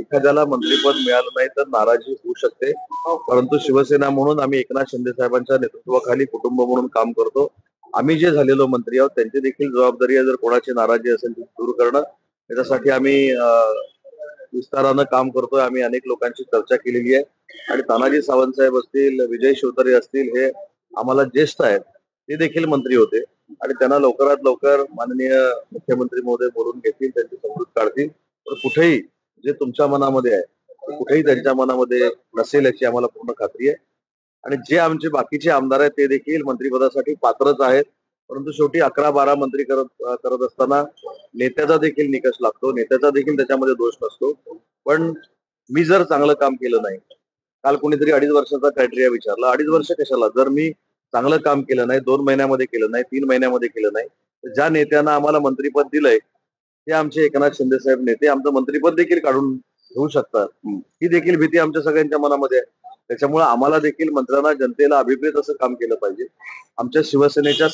एखाद्याला मंत्रिपद मिळालं नाही तर नाराजी होऊ शकते, परंतु शिवसेना म्हणून आम्ही एकनाथ शिंदे साहेबांच्या नेतृत्वाखाली कुटुंब म्हणून काम करतो. आम्ही जे झालेलो मंत्री आहोत त्यांची देखील जबाबदारी आहे, जर कोणाची नाराजी असेल ती दूर करणं. त्याच्यासाठी आम्ही विस्तारानं काम करतोय. आम्ही अनेक लोकांची चर्चा केलेली आहे आणि तानाजी सावंत साहेब असतील, विजय शिवतारे असतील, हे आम्हाला ज्येष्ठ आहेत, ते देखील मंत्री होते आणि त्यांना लवकरात लवकर माननीय मुख्यमंत्री महोदय बोलून घेतील, त्यांची समजूत काढतील. तर कुठेही जे तुमच्या मनामध्ये आहे ते कुठेही त्यांच्या मनामध्ये नसेल याची आम्हाला पूर्ण खात्री आहे. आणि जे आमचे बाकीचे आमदार आहेत ते देखील मंत्रिपदासाठी पात्रच आहेत, परंतु शेवटी 11-12 मंत्री करत असताना नेत्याचा देखील निकष लागतो, नेत्याचा देखील त्याच्यामध्ये दोष नसतो. पण मी जर चांगलं काम केलं नाही, काल कोणीतरी 2.5 वर्षाचा क्रायटेरिया विचारला. 2.5 वर्ष कशाला? जर मी चांगलं काम केलं नाही, 2 महिन्यामध्ये केलं नाही, 3 महिन्यामध्ये केलं नाही, तर ज्या नेत्यांना आम्हाला मंत्रिपद दिलंय ते आमचे एकनाथ शिंदे साहेब नेते आमचं मंत्रिपद देखील काढून घेऊ शकतात. ही देखील भीती आमच्या सगळ्यांच्या मनामध्ये आहे. त्याच्यामुळे आम्हाला देखील मंत्र्यांना, जनतेला अभिप्रेत असं काम केलं पाहिजे. आमच्या शिवसेनेच्या